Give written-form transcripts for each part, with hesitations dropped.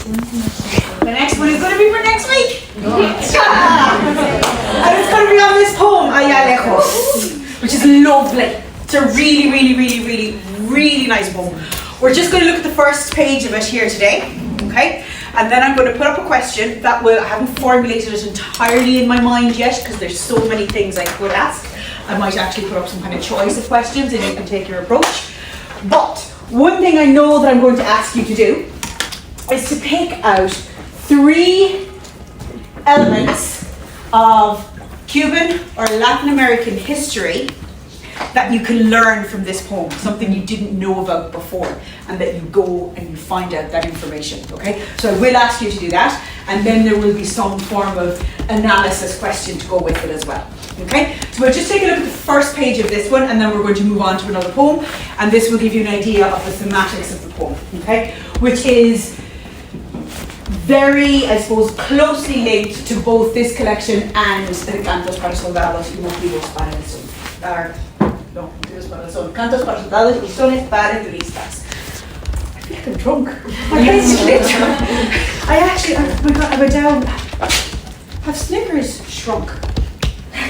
The next one is going to be for next week. And it's going to be on this poem, Allá Lejos, which is lovely. It's a really, really, really, really, really nice poem. We're just going to look at the first page of it here today, okay? And then I'm going to put up a question that I haven't formulated it entirely in my mind yet because there's so many things I could ask. I might actually put up some kind of choice of questions and you can take your approach. But one thing I know that I'm going to ask you to do is to pick out 3 elements of Cuban or Latin American history that you can learn from this poem, something you didn't know about before, and that you go and you find out that information, okay? So I will ask you to do that, and then there will be some form of analysis question to go with it as well, okay? So we'll just take a look at the first page of this one, and then we're going to move on to another poem, and this will give you an idea of the thematics of the poem, okay? Which is very, I suppose, closely linked to both this collection and the Cantos para Soldados y Motivos para el Sol. No, Motivos para el Sol. Cantos para Soldados y Sones para Turistas. I feel like I'm drunk. My head's lit. Oh my God, I went down. Have Snickers shrunk?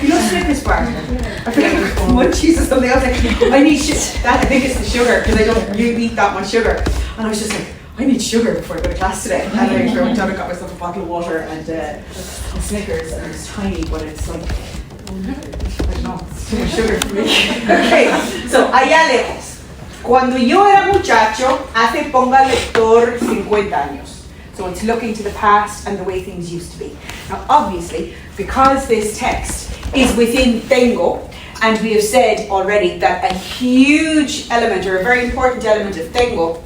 You know Snickers bar? I feel like I'm munchies or something else. I need that. I think it's the sugar because I don't really eat that much sugar. And I was just like, I need sugar before I go to class today. And I went down and got myself a bottle of water and Snickers, and it's tiny, but it's like, I don't know, it's too much sugar for me. Okay, so allá lejos. Cuando yo era muchacho, hace ponga lector 50 años. So it's looking to the past and the way things used to be. Now obviously, because this text is within Tengo, and we have said already that a huge element, or a very important element of Tengo,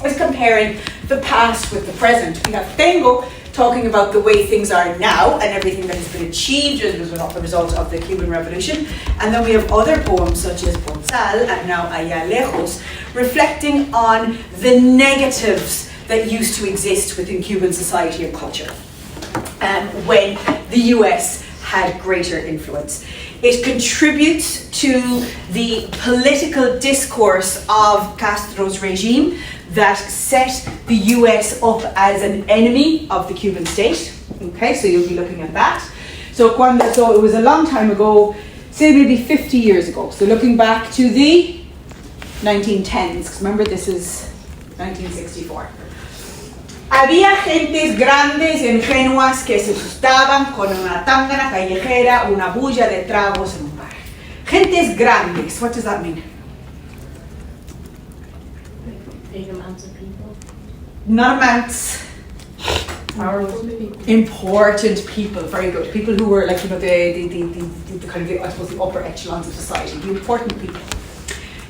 is comparing the past with the present. We have Tengo talking about the way things are now and everything that has been achieved as a result of the Cuban Revolution. And then we have other poems such as Bozal and now Allá Lejos, reflecting on the negatives that used to exist within Cuban society and culture when the US had greater influence. It contributes to the political discourse of Castro's regime that set the US up as an enemy of the Cuban state. Okay, so you'll be looking at that. So it was a long time ago, say maybe 50 years ago. So looking back to the 1910s, because remember this is 1964. Había gentes grandes e ingenuas que se asustaban con una tangana callejera, una bulla de tragos en un bar. Gentes grandes, what does that mean? Big amounts of people. Not amounts. Powerful people. Important people, very good. People who were like, you know, the kind of, I suppose, the upper echelons of society, the important people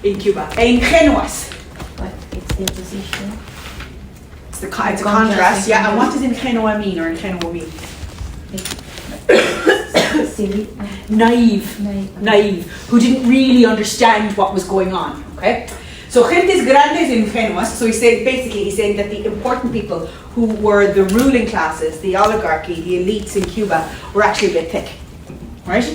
in Cuba. E ingenuas. But it's the opposition. It's a contrast, yeah. And what does ingenua mean, or ingenuo mean? Silly. Naive, who didn't really understand what was going on, okay? So gentes grandes e ingenuas, so he's saying that the important people who were the ruling classes, the oligarchy, the elites in Cuba, were actually a bit thick, right?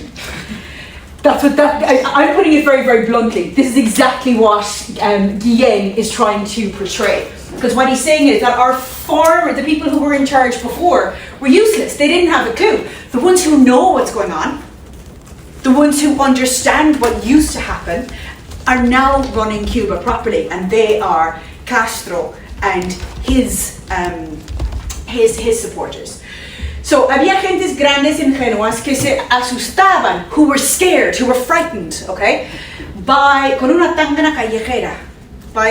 That's what I'm putting it very, very bluntly. This is exactly what Guillen is trying to portray. Because what he's saying is that the people who were in charge before were useless. They didn't have a clue. The ones who know what's going on, the ones who understand what used to happen, are now running Cuba properly, and they are Castro and his supporters. So había gentes grandes ingenuas que se asustaban, who were scared, who were frightened, okay, con una tangana callejera, by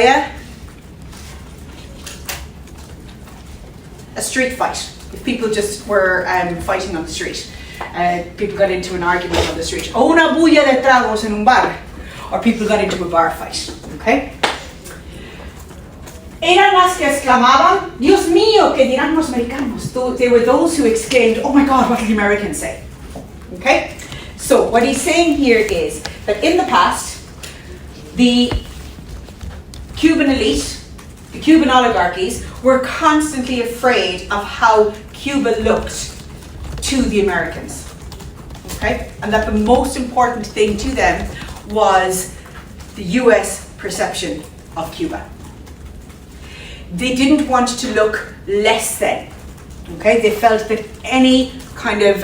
a street fight. If people just were fighting on the street, people got into an argument on the street. O una bulla de tragos en un bar. Or people got into a bar fight, okay? Eran las que exclamaban, Dios mío, ¿qué dirán los americanos? They were those who exclaimed, oh my God, what did the Americans say? Okay? So what he's saying here is that in the past, the Cuban elite, the Cuban oligarchies, were constantly afraid of how Cuba looked to the Americans, okay? And that the most important thing to them was the US perception of Cuba. they didn't want to look less than. Okay, they felt that any kind of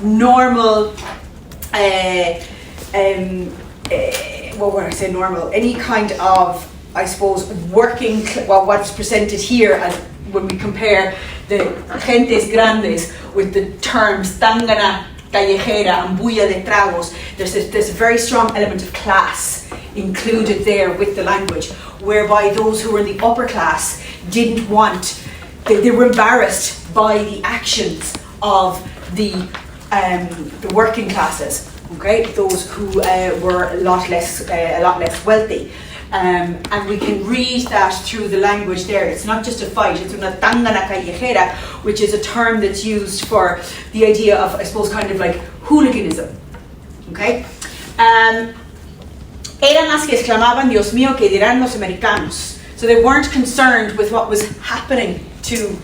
normal, what would I say normal? Any kind of, I suppose, working, well, what's presented here as when we compare the gentes grandes with the terms tangana, callejera, and bulla de tragos, there's a very strong element of class included there with the language, whereby those who were in the upper class didn't want, they were embarrassed by the actions of the working classes, okay, those who were a lot less wealthy. And we can read that through the language there. It's not just a fight, it's una tangana callejera, which is a term that's used for the idea of, I suppose, kind of like hooliganism. Okay? Eran las que exclamaban, Dios mío, ¿qué dirán los americanos? So they weren't concerned with what was happening to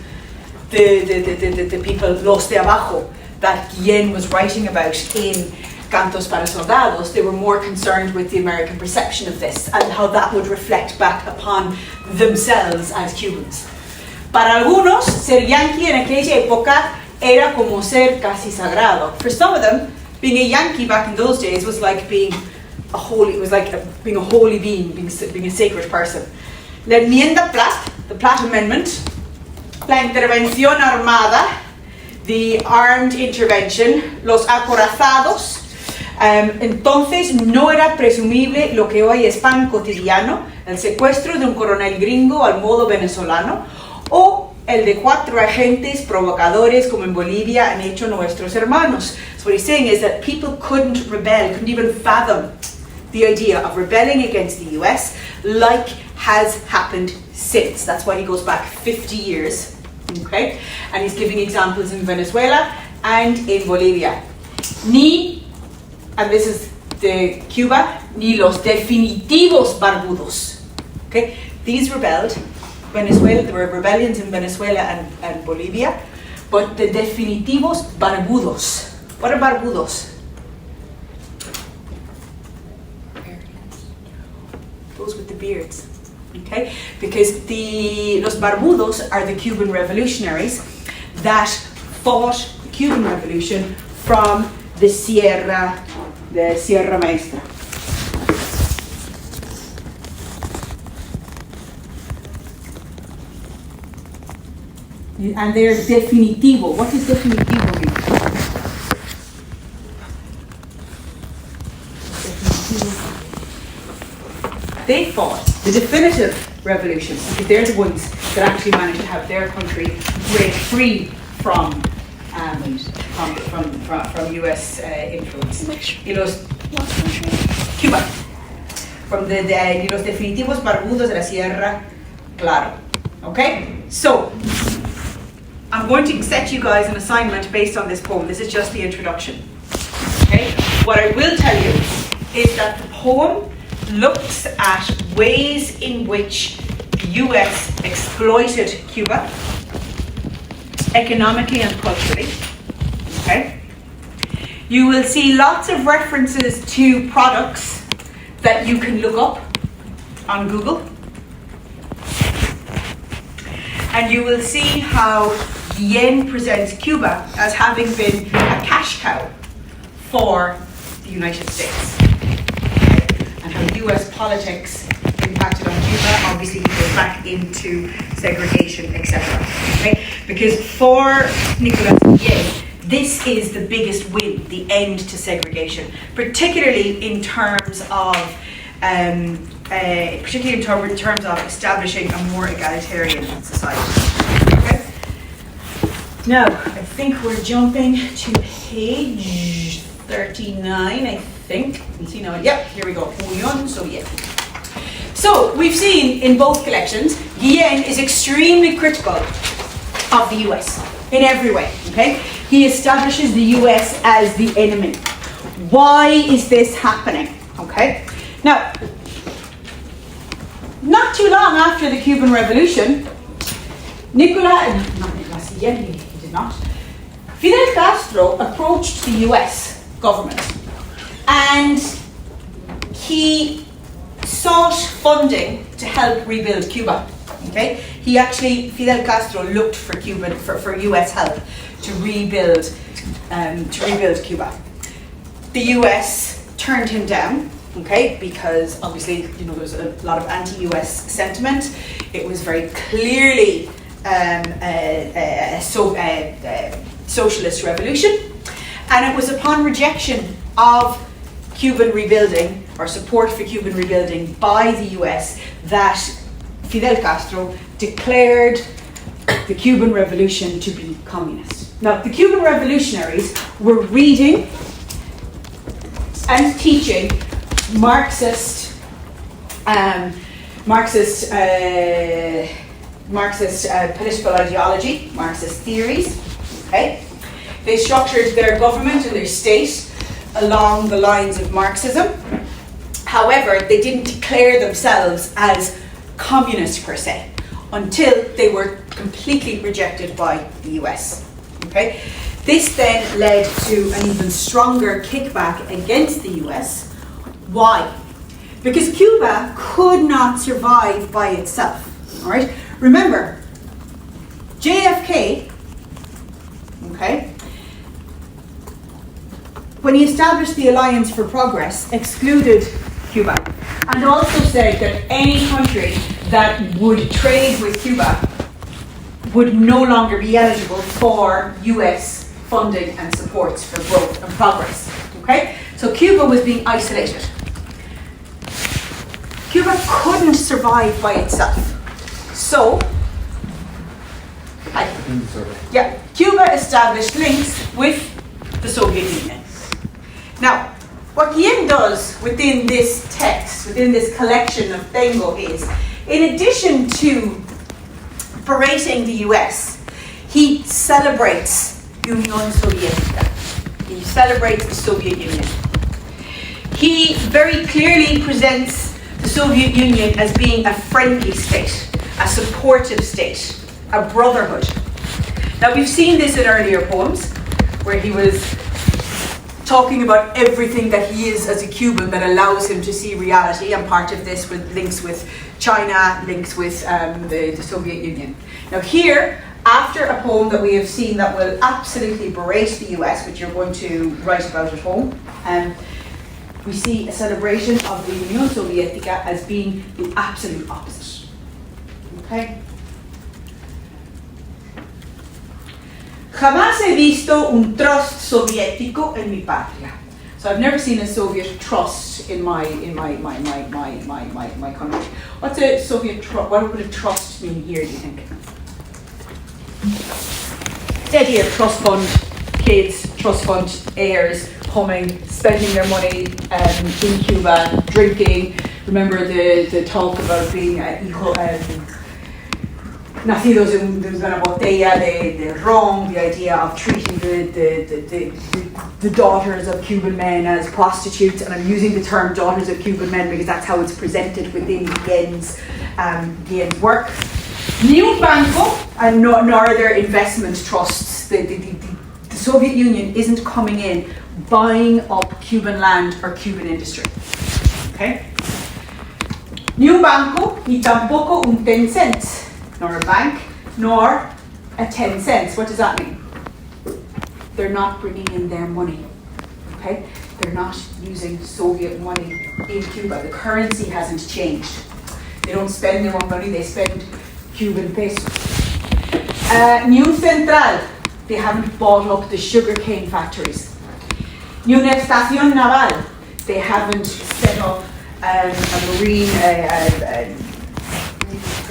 the people, los de abajo, that Guillén was writing about in Cantos para Soldados. They were more concerned with the American perception of this and how that would reflect back upon themselves as Cubans. Para algunos, ser Yankee en aquella época era como ser casi sagrado. For some of them, being a Yankee back in those days was like being a holy, it was like being a holy being, being a sacred person. La enmienda Platt, the Platt Amendment, la intervención armada, the armed intervention, los acorazados. Entonces no era presumible lo que hoy es pan cotidiano, el secuestro de un coronel gringo al modo venezolano, o el de 4 agentes provocadores como en Bolivia han hecho nuestros hermanos. So what he's saying is that people couldn't rebel, couldn't even fathom the idea of rebelling against the US like has happened since. That's why he goes back 50 years. Okay? And he's giving examples in Venezuela and in Bolivia. Ni, and this is the Cuba, ni los definitivos barbudos. Okay? These rebelled. Venezuela, there were rebellions in Venezuela and Bolivia, but the definitivos barbudos. What are barbudos? Those with the beards. Okay, because los barbudos are the Cuban revolutionaries that fought the Cuban Revolution from the Sierra Maestra. And they're definitivo. What does definitivo mean? They fought the definitive revolution because they're the ones that actually managed to have their country break free from US influence. Y los Cuba. From the los definitivos barbudos de la Sierra, claro. Okay? So, I'm going to set you guys an assignment based on this poem. This is just the introduction. Okay? What I will tell you is that the poem looks at ways in which the US exploited Cuba economically and culturally. Okay? You will see lots of references to products that you can look up on Google. And you will see how Guillén presents Cuba as having been a cash cow for the United States. And how US politics impacted on Cuba. Obviously he goes back into segregation, etc. Okay? Because for Nicolas Guillén, this is the biggest win, the end to segregation, particularly in terms of establishing a more egalitarian society. Okay? Now, I think we're jumping to page 39, I think. Let's see now. Yep, here we go. Union Soviética. So, we've seen in both collections, Guillén is extremely critical of the US in every way. Okay? He establishes the US as the enemy. Why is this happening? Okay? Now, not too long after the Cuban Revolution, Nicolas Guillén, he did not, Fidel Castro approached the US government and he sought funding to help rebuild Cuba. Okay, Fidel Castro looked for U.S. help to rebuild Cuba. The U.S. turned him down. Okay, because obviously, there's a lot of anti-US sentiment. It was very clearly a socialist revolution, and it was upon rejection of Cuban rebuilding or support for Cuban rebuilding by the US that Fidel Castro declared the Cuban Revolution to be communist. Now, the Cuban revolutionaries were reading and teaching Marxist political ideology, Marxist theories. Okay, they structured their government and their state along the lines of Marxism. However, they didn't declare themselves as communist per se until they were completely rejected by the US. Okay, this then led to an even stronger kickback against the US. Why? Because Cuba could not survive by itself. All right. Remember, JFK. Okay. When he established the Alliance for Progress, excluded Cuba, and also said that any country that would trade with Cuba would no longer be eligible for US funding and supports for growth and progress. Okay. So Cuba was being isolated. Cuba couldn't survive by itself. So, Cuba established links with the Soviet Union. Now, what Guillen does within this text, within this collection of Tengo, is, in addition to berating the US, he celebrates Union Sovietica. He celebrates the Soviet Union. He very clearly presents the Soviet Union as being a friendly state, a supportive state, a brotherhood. Now, we've seen this in earlier poems, where he was talking about everything that he is as a Cuban that allows him to see reality, and part of this with links with China, links with the Soviet Union. Now here, after a poem that we have seen that will absolutely berate the US, which you're going to write about at home, we see a celebration of the Unión Soviética as being the absolute opposite. Okay? Jamás he visto un trust soviético en mi patria. So I've never seen a Soviet trust in my country. What's a Soviet trust? What would a trust mean here, do you think? The idea of trust fund kids, trust fund heirs, coming, spending their money in Cuba, drinking. Remember the talk about being nacidos en una botella de ron, the idea of treating the daughters of Cuban men as prostitutes, and I'm using the term daughters of Cuban men because that's how it's presented within Guillen's work. Ni un banco, and nor are there investment trusts. The Soviet Union isn't coming in buying up Cuban land or Cuban industry. Okay? Ni un banco, ni tampoco un 10 cents. Nor a bank, nor a 10 cents. What does that mean? They're not bringing in their money. Okay? They're not using Soviet money in Cuba. The currency hasn't changed. They don't spend their own money, they spend Cuban pesos. Ni un central. They haven't bought up the sugarcane factories. Ni una estación naval. They haven't set up a marine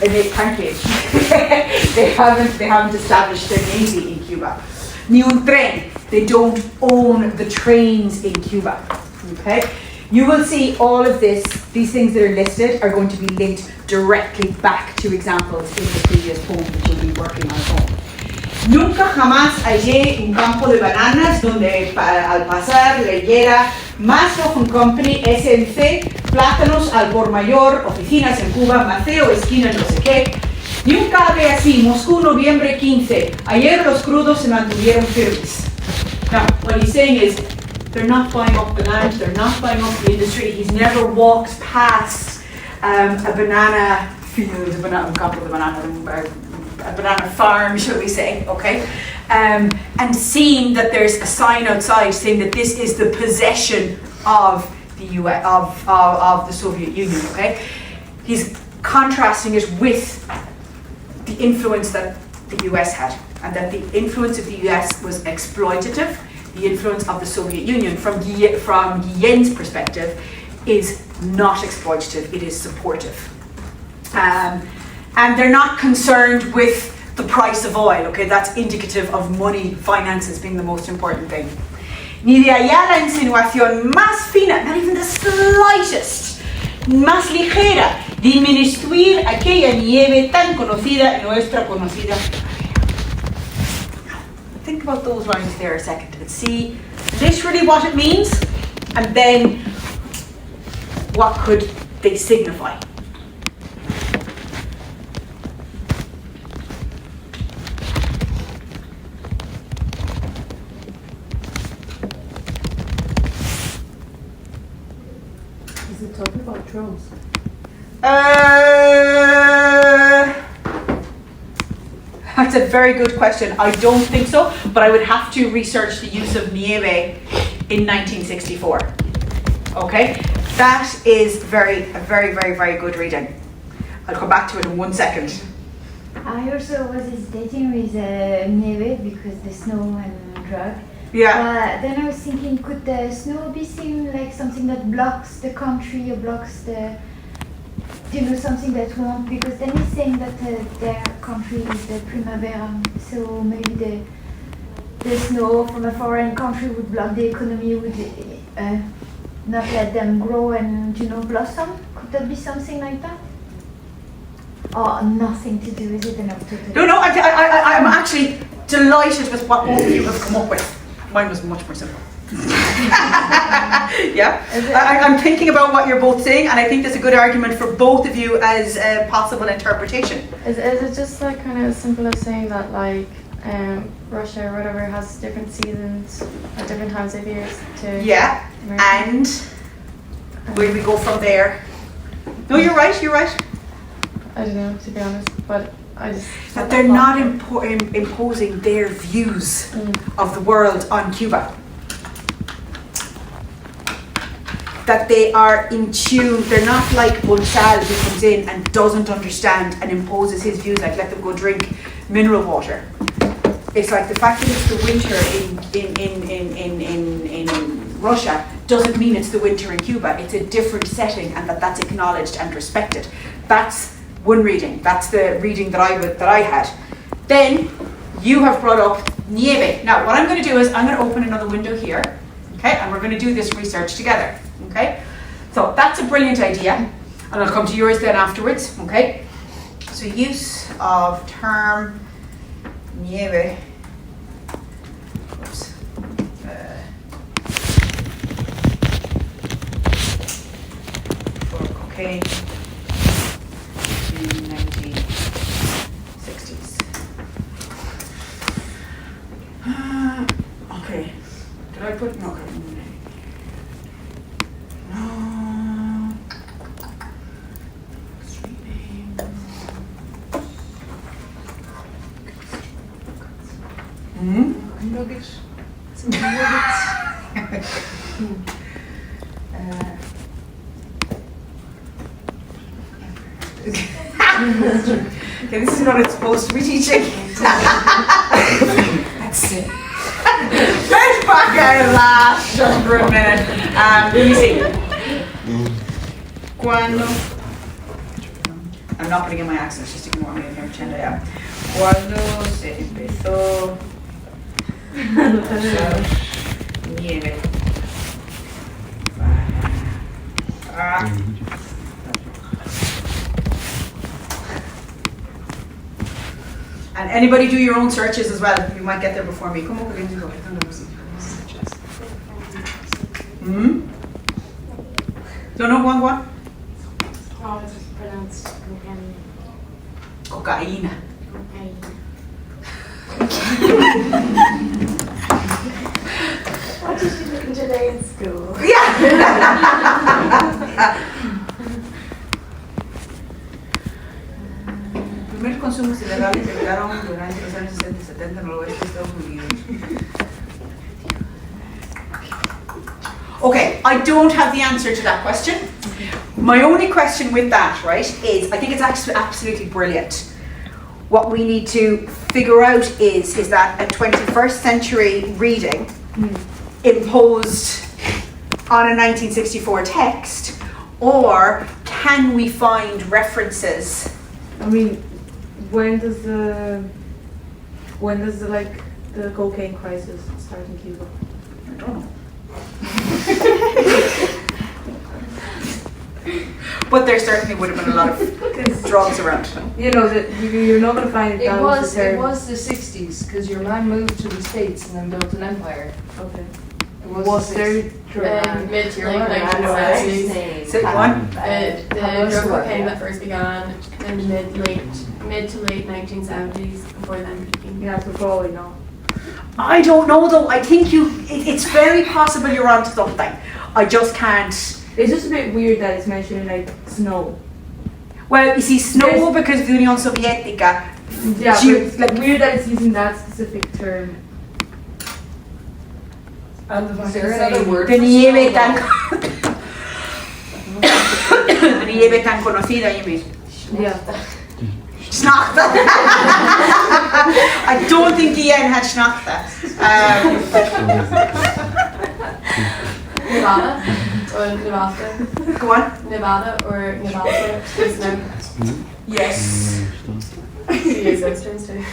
they haven't established their navy in Cuba. Ni un tren. They don't own the trains in Cuba. Okay? You will see all of this, these things that are listed are going to be linked directly back to examples in the previous poem that you'll be working on at home. Nunca jamás hallé un campo de bananas donde al pasar leyera Maslov & Company, SNC, plátanos al por mayor, oficinas en Cuba, Maceo, esquina no sé qué. Nunca había así, Moscú, noviembre 15. Ayer los crudos se mantuvieron firmes. Now, what he's saying is, they're not buying up the land, they're not buying up the industry. He's never walked past a banana field, a banana farm, shall we say, okay? And seeing that there's a sign outside saying that this is the possession of the US, of the Soviet Union, okay? He's contrasting it with the influence that the US had, and that the influence of the US was exploitative. The influence of the Soviet Union, from Guillen's perspective, is not exploitative, it is supportive. And they're not concerned with the price of oil, okay? That's indicative of money, finances being the most important thing. Ni de allá la insinuación más fina, not even the slightest, más ligera, disminuir aquella nieve tan conocida, nuestra conocida. Think about those lines there a second and see literally what it means, and then what could they signify. Is it talking about drones? That's a very good question. I don't think so, but I would have to research the use of nieve in 1964. Okay, that is a very, very, very good reading. I'll come back to it in 1 second. I also was hesitating with nieve because the snow and drug. Yeah. Then I was thinking, could the snow be seen like something that blocks the country or blocks the, something that won't? Because then he's saying that their country is the primavera, so maybe the snow from a foreign country would block the economy, would not let them grow and blossom. Could that be something like that? Or nothing to do with it, and I'm totally... No, I'm actually delighted with what both of you have come up with. Mine was much more simple. Yeah, I'm thinking about what you're both saying, and I think there's a good argument for both of you as a possible interpretation. Is it just like kind of as simple as saying that like Russia or whatever has different seasons at different times of years to Yeah, America? and where do we go from there? No, you're right. I don't know, to be honest, but I just... That they're not imposing their views of the world on Cuba. That they are in tune, they're not like Bonsal who comes in and doesn't understand and imposes his views, like let them go drink mineral water. It's like the fact that it's the winter in Russia doesn't mean it's the winter in Cuba. It's a different setting, and that's acknowledged and respected. That's one reading. That's the reading that I had. Then you have brought up nieve. Now what I'm going to do is I'm going to open another window here, okay, and we're going to do this research together. Okay, so that's a brilliant idea, and I'll come to yours then afterwards. Okay, so use of term nieve. Oops. For cocaine in 1960s. Okay, did I put no? Okay. Street name. Nuggets. Some nuggets. Okay, this is what it's supposed to be teaching. That's it. Let's back out and laugh just for a minute. Let me see. Cuando. I'm not putting in my accents, just ignore me. I'm pretend I am. Cuando se empezó nieve. And anybody do your own searches as well. You might get there before me. Come over and do it. Don't know, go on. Oh, it's pronounced Cocaine. What did you learn today in school? Yeah. que llegaron durante los años 60 y 70 en el oeste de Estados Unidos. Okay, I don't have the answer to that question. My only question with that, right, is I think it's actually absolutely brilliant. What we need to figure out is that a 21st century reading imposed on a 1964 text, or can we find references? I mean, when does the cocaine crisis start in Cuba? I don't know. But there certainly would have been a lot of drugs around. You know that you're not going to find It was the 60s because your man moved to the States and then built an empire. Okay. It was Was the there 60s. Mid to Your late man, 1970s. Say one. The Pablo drug Escobar, cocaine yeah. that first began in the mid to late 1970s, before then peaking. Yeah, so probably no. I don't know though. I think it's very possible you're onto something. I just can't. It's just a bit weird that it's mentioning like snow. Well, you see, snow There's- because the Union Soviética. Yeah, but Gee, it's like weird that it's using that specific term. Is there another word De for nieve snow? tan. De nieve tan conocida, you mean? Yeah. Schnachta. I don't think Ian had Schnachta. Nevada or Nebraska. Go on. Nevada or Nebraska. There's no. Yes. You use those terms too.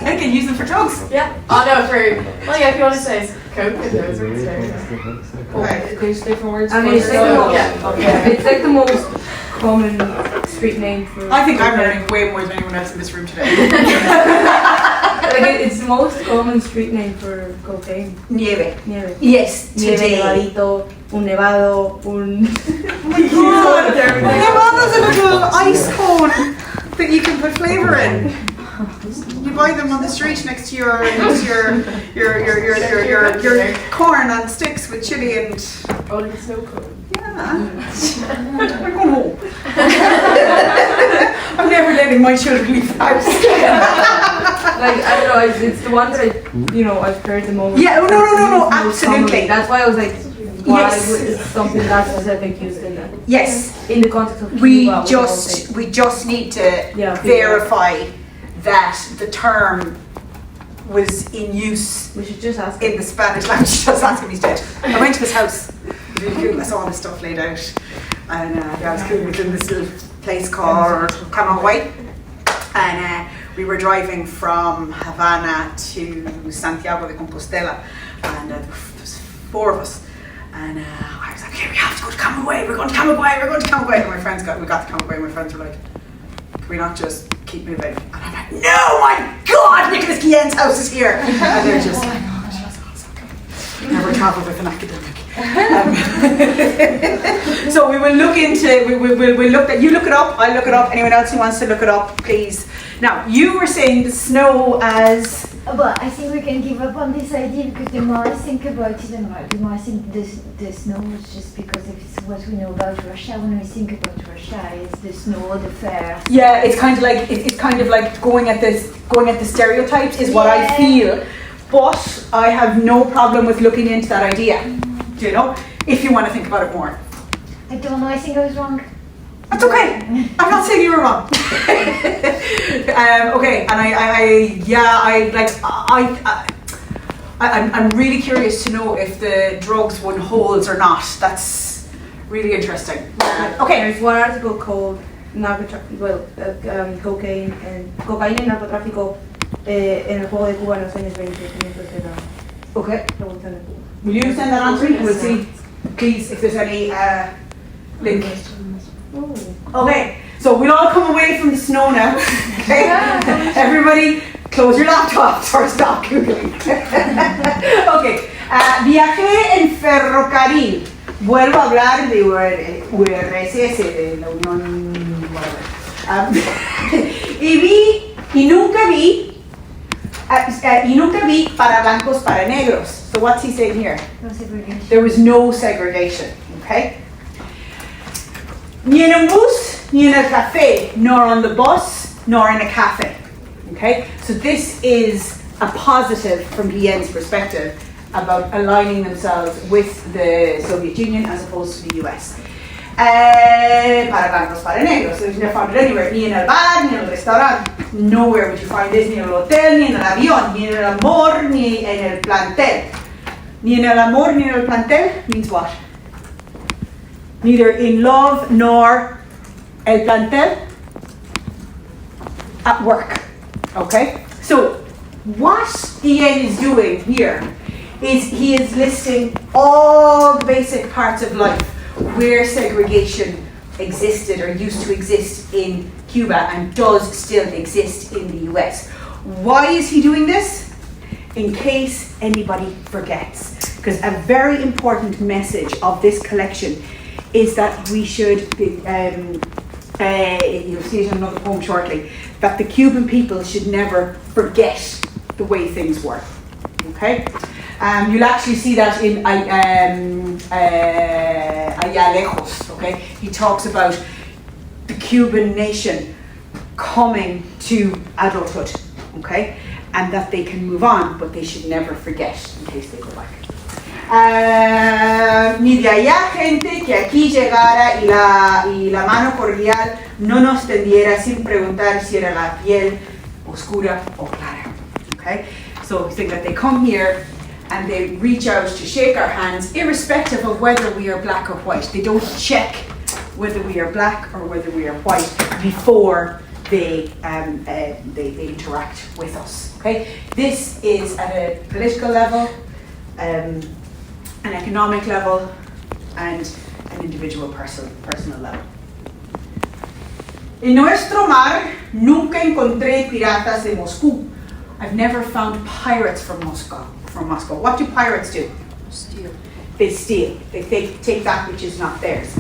I can use them for drugs. Yeah. Oh no, well yeah, if you want to say coke, those are Right. There's different words I mean, for it's like snow. the most, Yeah. it's like the most common street name for. I think I'm learning way more than anyone else in this room today. Like it's the most common street name for cocaine. Nieve. Nieve. Yes, Nieve, today. nevadito, un nevado, un. Oh my god! Nevada's a little ice cone that you can put flavour in. You buy them on the street next to your corn on sticks with chili and Oh, the snow cone. yeah. We're going home. I'm never letting my children leave the house. Like I don't know, it's the one that I've heard the most. Yeah, no, most absolutely. commonly. That's why I was like, why Yes. is something that specific used in that? Yes, In the context of we Cuba, just need to Yeah, verify that the term was in use we should just ask. in the Spanish language. Just ask him, he's dead. I went to his house. It was really cool. I saw all this stuff laid out. And yeah, it was cool. It was in this little place called Camagüey. And we were driving from Havana to Santiago de Compostela. And there was 4 of us. And I was like, okay, we have to go to Camagüey. We're going to Camagüey. We're going to Camagüey. And my friends we got to Camagüey. And my friends were like, can we not just keep moving? And I'm like, no, my God, Nicholas Guillen's house is here. And they're just like, oh, that's okay. Never travel with an academic. So we will look into, we'll look at, you look it up, I'll look it up. Anyone else who wants to look it up, please. Now, you were saying the snow as... Well, I think we can give up on this idea because the more I think about it, the more I think the snow is just because it's what we know about Russia. When we think about Russia, it's the snow, the fair. Yeah, it's kind of like going at the stereotypes is what I Yeah. feel. But I have no problem with looking into that idea. Do you know? If you want to think about it more. I don't know, I think I was wrong. That's okay. I'm not saying you were wrong. Okay, and I'm really curious to know if the drugs one holds or not. That's really interesting. Okay. There's one article called cocaine and cocaína y narcotráfico en el juego de Cuba en los años 20. Okay. Revolución de Cuba. Will you send that on to me? We'll see, please, if there's any link. Okay, so we'll all come away from the snow now. Okay, everybody, close your laptops or stop googling. Okay, viajé en ferrocarril. Vuelvo a hablar de URSS, de la Unión. Y nunca vi para blancos para negros. So what's he saying here? No segregation. There was no segregation, okay? Ni en un bus, ni en el café, nor on the bus, nor in a cafe. Okay, so this is a positive from Guillen's perspective about aligning themselves with the Soviet Union as opposed to the US. Para blancos, para negros. So you can find it anywhere, ni en el bar, ni en el restaurante. Nowhere would you find this, ni en el hotel, ni en el avión, ni en el amor, ni en el plantel. Ni en el amor, ni en el plantel means what? Neither in love nor el plantel at work. Okay? So what Guillen is doing here is he is listing all the basic parts of life where segregation existed or used to exist in Cuba and does still exist in the US. Why is he doing this? In case anybody forgets. Because a very important message of this collection is that we should, you'll see it in another poem shortly, that the Cuban people should never forget the way things were. Okay? You'll actually see that in Allá Lejos, okay? He talks about the Cuban nation coming to adulthood, okay? And that they can move on, but they should never forget in case they go back. Ni de allá gente que aquí llegara y la mano cordial no nos tendiera sin preguntar si era la piel oscura o clara, okay? So he's saying that they come here and they reach out to shake our hands, irrespective of whether we are black or white. They don't check whether we are black or whether we are white before they interact with us. Okay, this is at a political level, an economic level, and an individual personal level. En nuestro mar nunca encontré piratas de Moscú. I've never found pirates from Moscow. What do pirates do? Steal. They steal. They take that which is not theirs.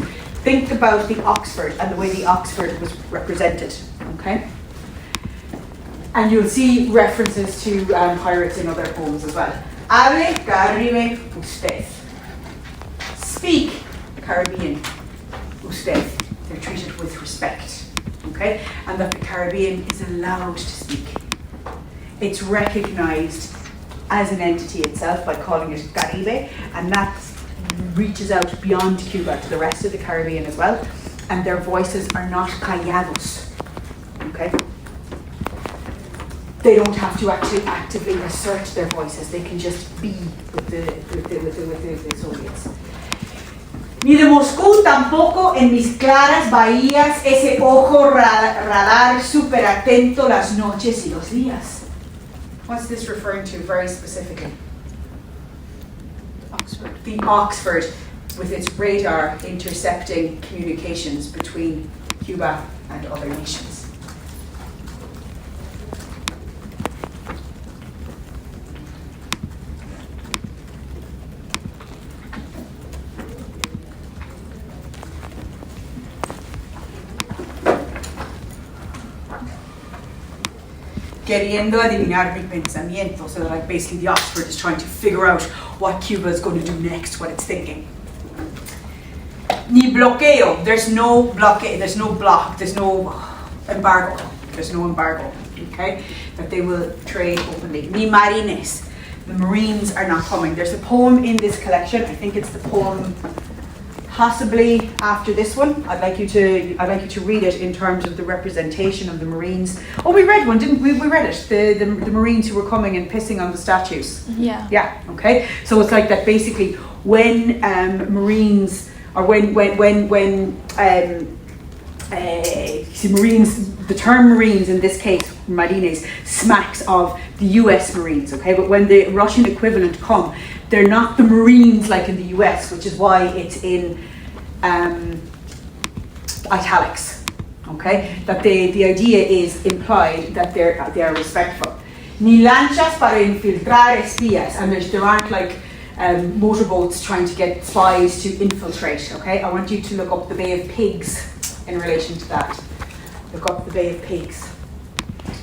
Think about the Oxford and the way the Oxford was represented. Okay? And you'll see references to pirates in other poems as well. Hable Caribe usted. Speak Caribbean usted. They're treated with respect. Okay? And that the Caribbean is allowed to speak. It's recognized as an entity itself by calling it Caribe, and that reaches out beyond Cuba to the rest of the Caribbean as well, and their voices are not callados. Okay? They don't have to actually actively assert their voices, they can just be with the Soviets. Ni de Moscú tampoco en mis claras bahías ese ojo radar súper atento las noches y los días. What's this referring to very specifically? Oxford. The Oxford, with its radar intercepting communications between Cuba and other nations. Queriendo adivinar mi pensamiento, so that like basically the Oxford is trying to figure out what Cuba is going to do next, what it's thinking. Ni bloqueo, there's no blockade, there's no block, there's no embargo, okay? That they will trade openly. Ni marines, the Marines are not coming. There's a poem in this collection, I think it's the poem possibly after this one. I'd like you to read it in terms of the representation of the Marines. Oh, we read one, didn't we? We read it. The Marines who were coming and pissing on the statues. Yeah. Yeah. Okay. So it's like that. Basically, when Marines or when Marines, the term Marines in this case, Marines, smacks of the US Marines. Okay, but when the Russian equivalent come, they're not the Marines like in the US, which is why it's in italics. Okay, that the idea is implied that they are respectful. Ni lanchas para infiltrar espías, and there aren't like motorboats trying to get spies to infiltrate. Okay, I want you to look up the Bay of Pigs in relation to that. Look up the Bay of Pigs.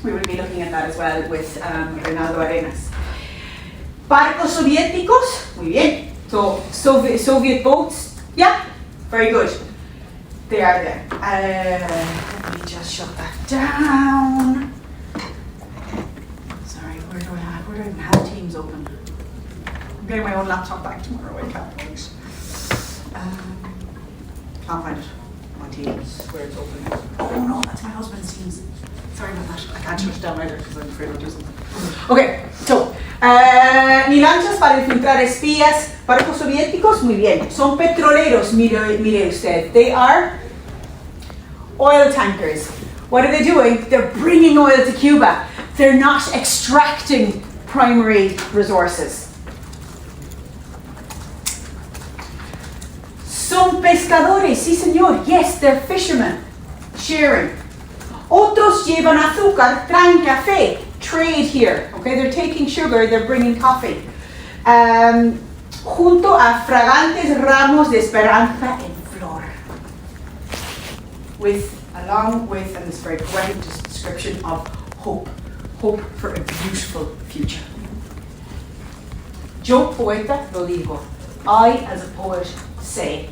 We will be looking at that as well with Reinaldo Arenas. Barcos soviéticos, muy bien. So Soviet boats, yeah, very good. They are there. Let me just shut that down. Sorry, where do I even have Teams open? I'm getting my own laptop back tomorrow, I can't wait. Can't find it. My Teams, where it's open. Oh no, that's my husband's Teams. Sorry about that. I can't shut it down either because I'm afraid I'll do something. Okay, so, ni lanchas para infiltrar espías, barcos soviéticos, muy bien. Son petroleros, mire usted. They are oil tankers. What are they doing? They're bringing oil to Cuba. They're not extracting primary resources. Son pescadores, sí señor. Yes, they're fishermen. Sharing. Otros llevan azúcar, traen café. Trade here. Okay, they're taking sugar, they're bringing coffee. Junto a fragantes ramos de esperanza en flor. Along with, and this very poetic description of hope. Hope for a beautiful future. Yo, poeta, lo digo. I, as a poet, say.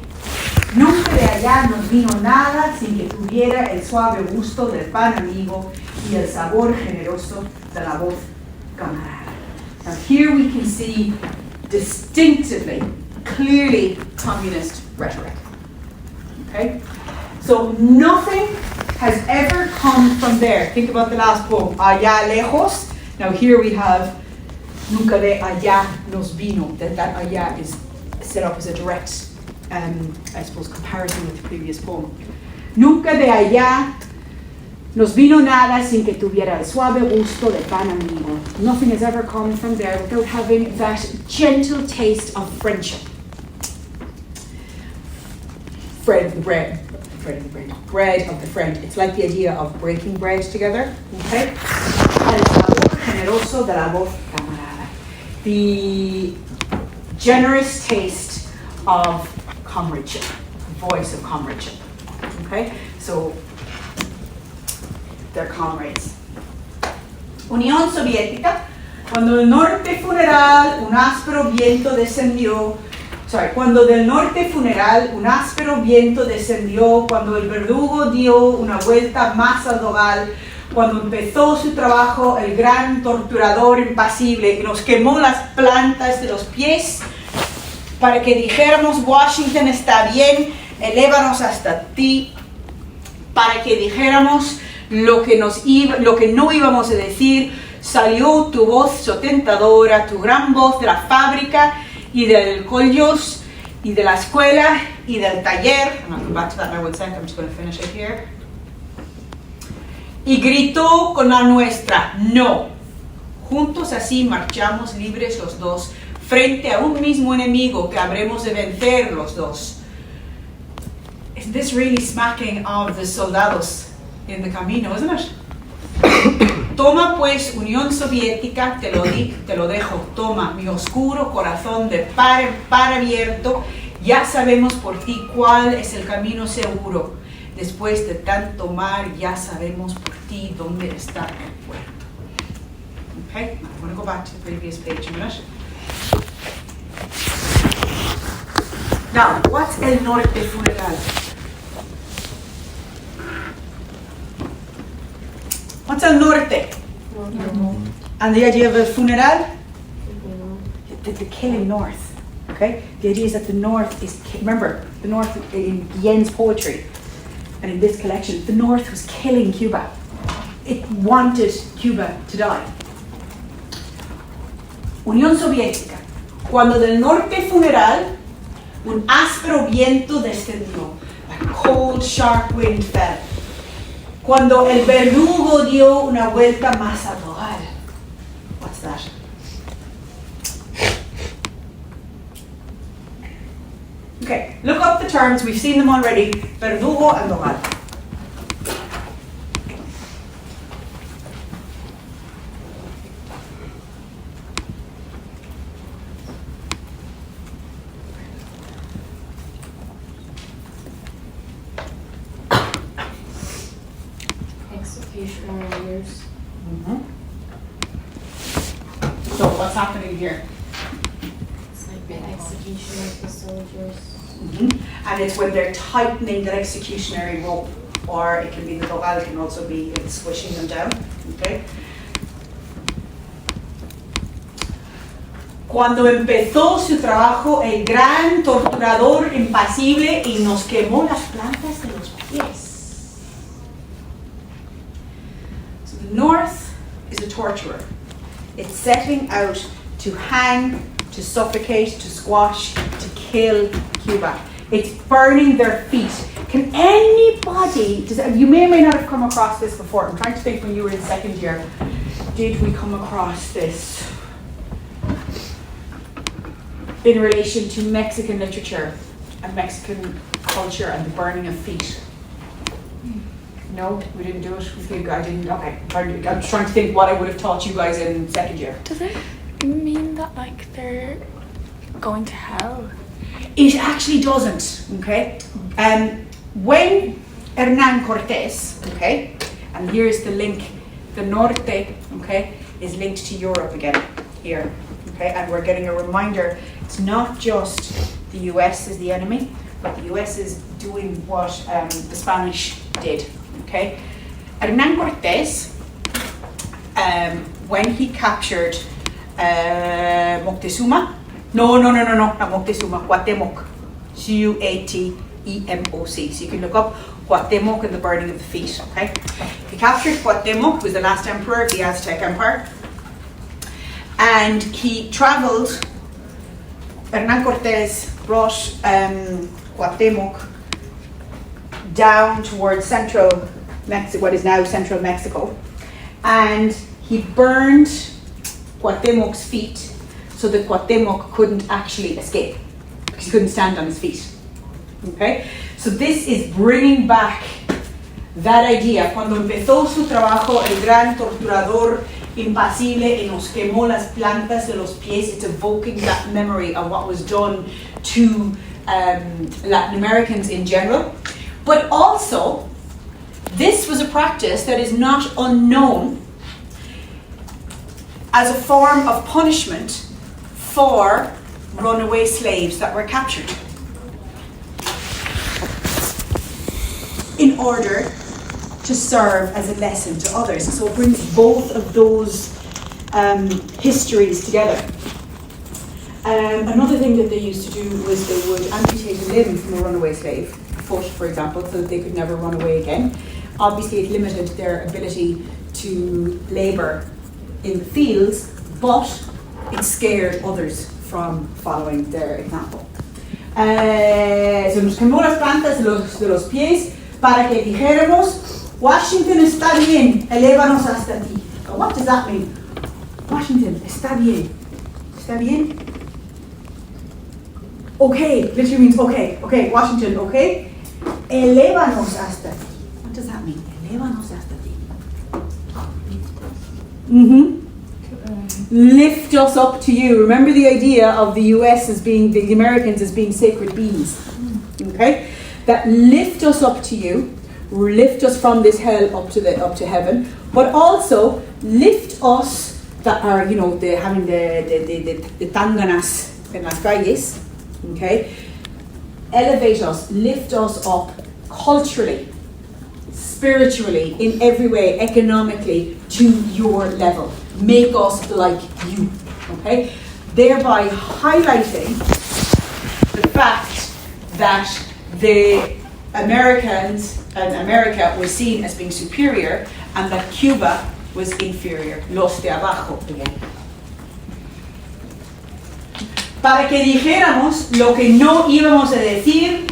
Nunca de allá nos vino nada sin que tuviera el suave gusto del pan amigo y el sabor generoso de la voz camarada. Now here we can see distinctively, clearly communist rhetoric. Okay? So nothing has ever come from there. Think about the last poem, allá lejos. Now here we have nunca de allá nos vino, that allá is set up as a direct I suppose, comparison with the previous poem. Nunca de allá nos vino nada sin que tuviera el suave gusto de pan amigo. Nothing has ever come from there without having that gentle taste of friendship. Bread of the friend. It's like the idea of breaking bread together. Okay? El sabor generoso de la voz camarada. The generous taste of comradeship, voice of comradeship. Okay, so they're comrades. Unión Soviética, cuando del norte funeral un áspero viento descendió. Cuando del norte funeral un áspero viento descendió, cuando el verdugo dio una vuelta más al dogal, cuando empezó su trabajo el gran torturador impasible, nos quemó las plantas de los pies. Para que dijéramos Washington está bien, elévanos hasta ti. Para que dijéramos lo que no íbamos a decir, salió tu voz sotentadora, tu gran voz de la fábrica y del collos y de la escuela y del taller. I'm not going back to that now 1 second, I'm just going to finish it here. Y gritó con la nuestra, no. Juntos así marchamos libres los dos, frente a un mismo enemigo que habremos de vencer los dos. Is this really smacking of the soldados in the camino, isn't it? Toma pues, Unión Soviética, te lo dejo, toma mi oscuro corazón de par en par abierto, ya sabemos por ti cuál es el camino seguro. Después de tanto mar, ya sabemos por ti dónde está el puerto. Okay, I'm going to go back to the previous page a minute. Now, what's el norte funeral? What's el norte? And the idea of a funeral? The killing north. Okay? The idea is that the north is, remember, the north in Yen's poetry and in this collection, the north was killing Cuba. It wanted Cuba to die. Unión Soviética. Cuando del norte funeral, un áspero viento descendió. A cold, sharp wind fell. Cuando el verdugo dio una vuelta más al dogal. What's that? Okay, look up the terms. We've seen them already. Verdugo and dogal. Executionary years. Mm-hmm. So what's happening here? It's like the execution of the soldiers. Mm-hmm. And it's when they're tightening that executionary rope. or it can be the vogal, can also be squishing them down. Okay. Cuando empezó su trabajo, el gran torturador impasible y nos quemó las plantas de los pies. So the North is a torturer. It's setting out to hang, to suffocate, to squash, to kill Cuba. It's burning their feet. Can anybody, you may or may not have come across this before. I'm trying to think when you were in second year. Did we come across this? In relation to Mexican literature and Mexican culture and the burning of feet. No, we didn't do it. I didn't. Okay, I'm trying to think what I would have taught you guys in second year. Does it mean that like they're going to hell? It actually doesn't. Okay, when Hernán Cortés, okay, and here's the link. The Norte, okay, is linked to Europe again here. Okay, and we're getting a reminder. It's not just the US is the enemy, but the US is doing what the Spanish did. Okay, Hernán Cortés, when he captured Moctezuma, not Moctezuma, Cuauhtémoc, Cuatemoc. So you can look up Cuauhtémoc and the burning of the feet. Okay, he captured Cuauhtémoc, who was the last emperor of the Aztec Empire, and he travelled. Hernán Cortés brought Cuauhtémoc down towards central Mexico, what is now central Mexico, and he burned Cuauhtémoc's feet so that Cuauhtémoc couldn't actually escape because he couldn't stand on his feet. Okay, so this is bringing back that idea. Cuando empezó su trabajo, el gran torturador impasible y nos quemó las plantas de los pies. It's evoking that memory of what was done to Latin Americans in general. But also, this was a practice that is not unknown as a form of punishment for runaway slaves that were captured, in order to serve as a lesson to others. So it brings both of those histories together. Another thing that they used to do was they would amputate a limb from a runaway slave, a foot for example, so that they could never run away again. Obviously it limited their ability to labour in the fields, but it scared others from following their example. Se nos quemó las plantas de los pies para que dijéramos, Washington está bien, elévanos hasta ti. What does that mean? Washington está bien. Está bien? Okay, literally means okay. Okay, Washington, okay? Elévanos hasta ti. What does that mean? Elévanos hasta ti. Lift us up to you. Remember the idea of the US as being, the Americans as being sacred beings. Okay? That lift us up to you. Lift us from this hell up to heaven, but also lift us that are, having the tanganas in las calles, okay? Elevate us, lift us up culturally, spiritually, in every way, economically, to your level. Make us like you, okay? Thereby highlighting the fact that the Americans and America was seen as being superior and that Cuba was inferior, los de abajo again. Para que dijéramos lo que no íbamos a decir,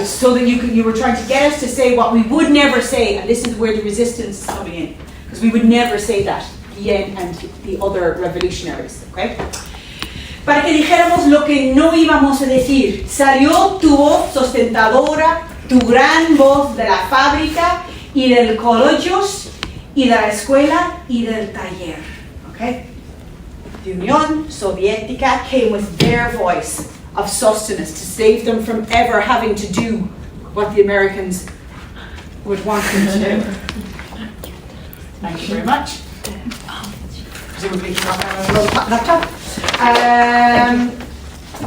so that you were trying to get us to say what we would never say, and this is where the resistance is coming in, because we would never say that, Yen and the other revolutionaries, okay? Para que dijéramos lo que no íbamos a decir, salió tu voz sustentadora, tu gran voz de la fábrica y del colegios y de la escuela y del taller. Okay? The Union Soviética came with their voice of sustenance to save them from ever having to do what the Americans would want them to do. Thank you very much. Presumably you're not going to roll laptop.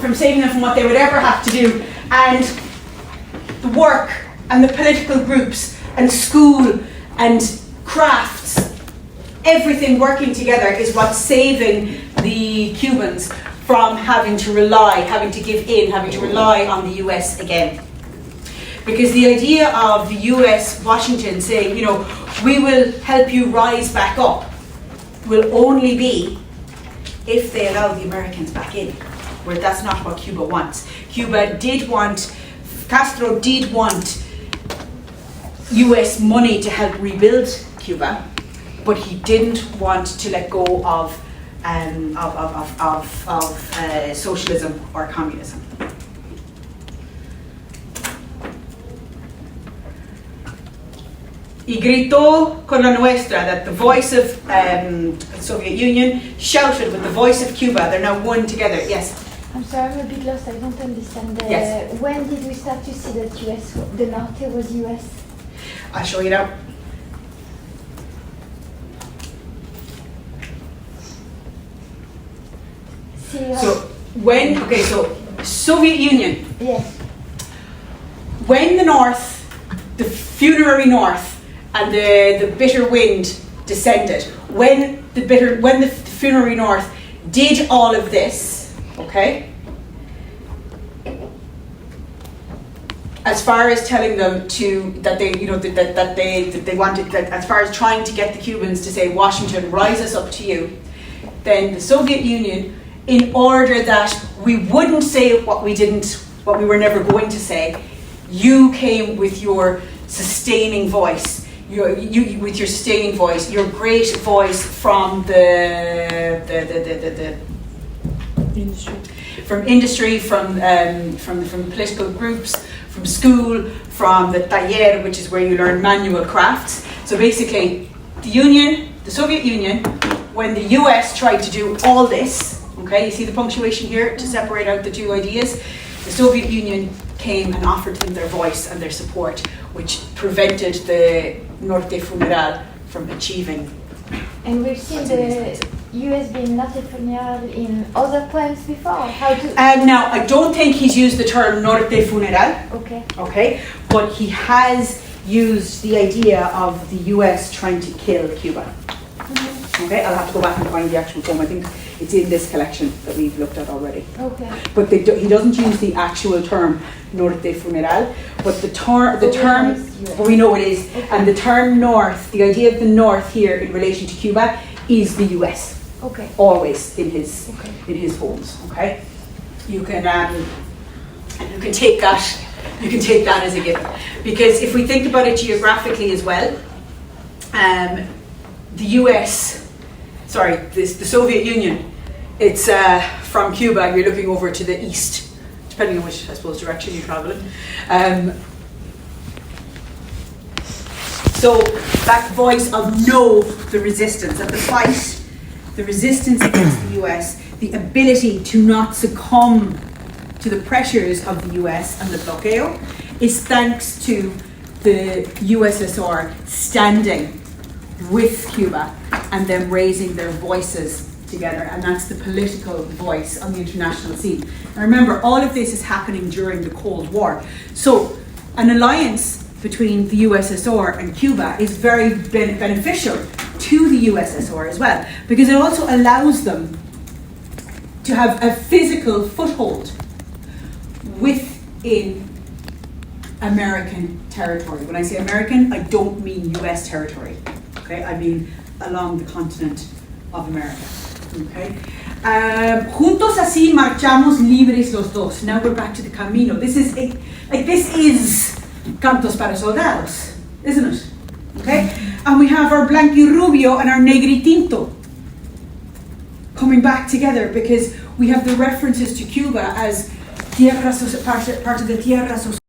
From saving them from what they would ever have to do. And the work and the political groups and school and crafts, everything working together is what's saving the Cubans from having to give in, having to rely on the US again. Because the idea of the US, Washington saying, you know, we will help you rise back up, will only be if they allow the Americans back in, where that's not what Cuba wants. Castro did want US money to help rebuild Cuba, but he didn't want to let go of socialism or communism. Y gritó con la nuestra, that the voice of the Soviet Union shouted with the voice of Cuba. They're now one together. Yes? I'm sorry, I'm a bit lost. I don't understand. Yes. When did we start to see that US, the Norte was US? I'll show you now. So Soviet Union. Yes. When the North, the funerary North, and the bitter wind descended, when the funerary North did all of this, okay, as far as telling them that they wanted, that as far as trying to get the Cubans to say, Washington, rise us up to you, then the Soviet Union, in order that we wouldn't say what we were never going to say, you came with your sustaining voice. Your great voice from the industry, from political groups, from school, from the taller, which is where you learn manual crafts. So basically, the Soviet Union, when the US tried to do all this, okay, you see the punctuation here to separate out the two ideas, the Soviet Union came and offered them their voice and their support, which prevented the Norte Funeral from achieving. And we've seen the US being Norte Funeral in other poems before. Now, I don't think he's used the term Norte Funeral. Okay. Okay, but he has used the idea of the US trying to kill Cuba. Mm-hmm. Okay, I'll have to go back and find the actual poem. I think it's in this collection that we've looked at already. Okay. But he doesn't use the actual term Norte Funeral, but the term, but we know it is, okay. And the term North, the idea of the North here in relation to Cuba is the US. Okay. Always in his poems. Okay. You can take that as a given, because if we think about it geographically as well, the Soviet Union, it's from Cuba, you're looking over to the east, depending on which, I suppose, direction you're traveling. So that voice of no, the resistance, of the fight, the resistance against the US, the ability to not succumb to the pressures of the US and the blockade, is thanks to the USSR standing with Cuba and them raising their voices together, and that's the political voice on the international scene. And remember, all of this is happening during the Cold War. So an alliance between the USSR and Cuba is very beneficial to the USSR as well, because it also allows them to have a physical foothold within American territory. When I say American, I don't mean US territory. Okay, I mean along the continent of America. Okay. Juntos así marchamos libres los dos. Now we're back to the camino. This is Cantos para Soldados, isn't it? Okay. And we have our Blanquirrubio and our Negritinto coming back together, because we have the references to Cuba as part of the Tierra